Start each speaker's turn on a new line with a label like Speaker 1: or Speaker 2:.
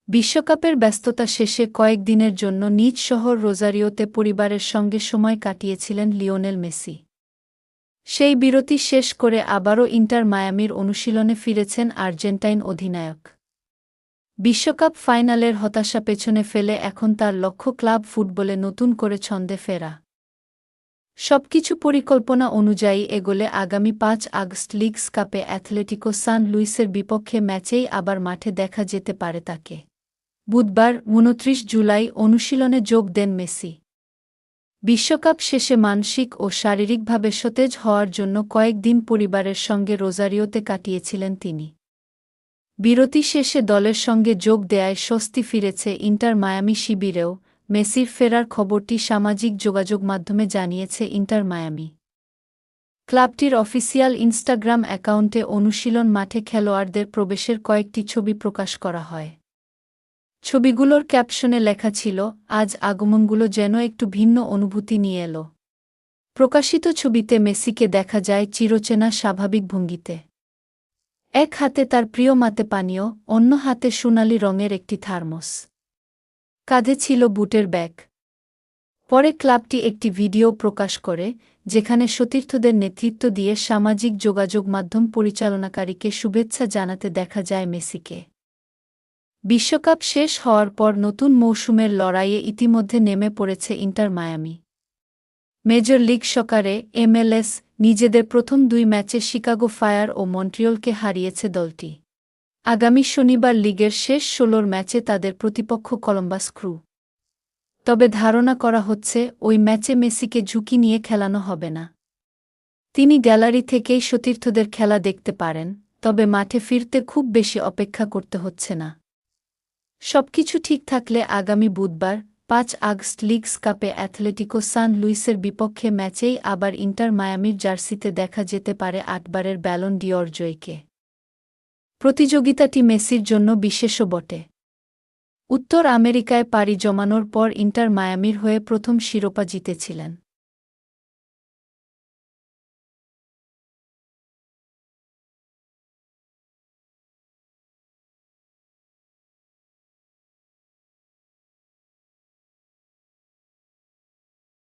Speaker 1: বিশ্বকাপের ব্যস্ততা শেষে কয়েকদিনের জন্য নিজ শহর রোজারিওতে পরিবারের সঙ্গে সময় কাটিয়েছিলেন লিওনেল মেসি। সেই বিরতি শেষ করে আবারও ইন্টার মায়ামির অনুশীলনে ফিরেছেন আর্জেন্টাইন অধিনায়ক। বিশ্বকাপ ফাইনালের হতাশা পেছনে ফেলে এখন তার লক্ষ্য ক্লাব ফুটবলে নতুন করে ছন্দে ফেরা। সবকিছু পরিকল্পনা অনুযায়ী এগোলে আগামী ৫ আগস্ট লিগস কাপে অ্যাথলেটিকো সান লুইসের বিপক্ষে ম্যাচেই আবার মাঠে দেখা যেতে পারে তাকে। বুধবার ২৯ জুলাই অনুশীলনে যোগ দেন মেসি। বিশ্বকাপ শেষে মানসিক ও শারীরিকভাবে সতেজ হওয়ার জন্য কয়েকদিন পরিবারের সঙ্গে রোজারিওতে কাটিয়েছিলেন তিনি। বিরতি শেষে দলের সঙ্গে যোগ দেয়ায় স্বস্তি ফিরেছে ইন্টার মায়ামি শিবিরেও। মেসির ফেরার খবরটি সামাজিক যোগাযোগ মাধ্যমে জানিয়েছে ইন্টার মায়ামি। ক্লাবটির অফিসিয়াল ইনস্টাগ্রাম অ্যাকাউন্টে অনুশীলন মাঠে খেলোয়াড়দের প্রবেশের কয়েকটি ছবি প্রকাশ করা হয়। ছবিগুলোর ক্যাপশনে লেখা ছিল, আজ আগমনগুলো যেন একটু ভিন্ন অনুভূতি নিয়ে এলো। প্রকাশিত ছবিতে মেসিকে দেখা যায় চিরচেনা স্বাভাবিক ভঙ্গিতে। এক হাতে তার প্রিয় মাতে পানীয়, অন্য হাতে সোনালি রঙের একটি থার্মোস। কাঁধে ছিল বুটের ব্যাগ। পরে ক্লাবটি একটি ভিডিও প্রকাশ করে, যেখানে সতীর্থদের নেতৃত্ব দিয়ে সামাজিক যোগাযোগ মাধ্যম পরিচালনাকারীকে শুভেচ্ছা জানাতে দেখা যায় মেসিকে। বিশ্বকাপ শেষ হওয়ার পর নতুন মৌসুমের লড়াইয়ে ইতিমধ্যে নেমে পড়েছে ইন্টার মায়ামি। মেজর লিগ সকারে MLS নিজেদের প্রথম ২ ম্যাচে শিকাগো ফায়ার ও মন্ট্রিয়লকে হারিয়েছে দলটি। আগামী শনিবার লিগের শেষ ১৬ ম্যাচে তাদের প্রতিপক্ষ কলম্বাস ক্রু। তবে ধারণা করা হচ্ছে ওই ম্যাচে মেসিকে ঝুঁকি নিয়ে খেলানো হবে না। তিনি গ্যালারি থেকেই সতীর্থদের খেলা দেখতে পারেন, তবে মাঠে ফিরতে খুব বেশি অপেক্ষা করতে হচ্ছে না। সবকিছু ঠিক থাকলে আগামী বুধবার ৫ আগস্ট লিগস কাপে অ্যাথলেটিকো সান লুইসের বিপক্ষে ম্যাচেই আবার ইন্টার মায়ামির জার্সিতে দেখা যেতে পারে ৮ বারের ব্যালন ডি'অর জয়ীকে। প্রতিযোগিতাটি মেসির জন্য বিশেষও বটে। উত্তর আমেরিকায় পাড়ি জমানোর পর ইন্টার মায়ামির হয়ে প্রথম শিরোপা জিতেছিলেন।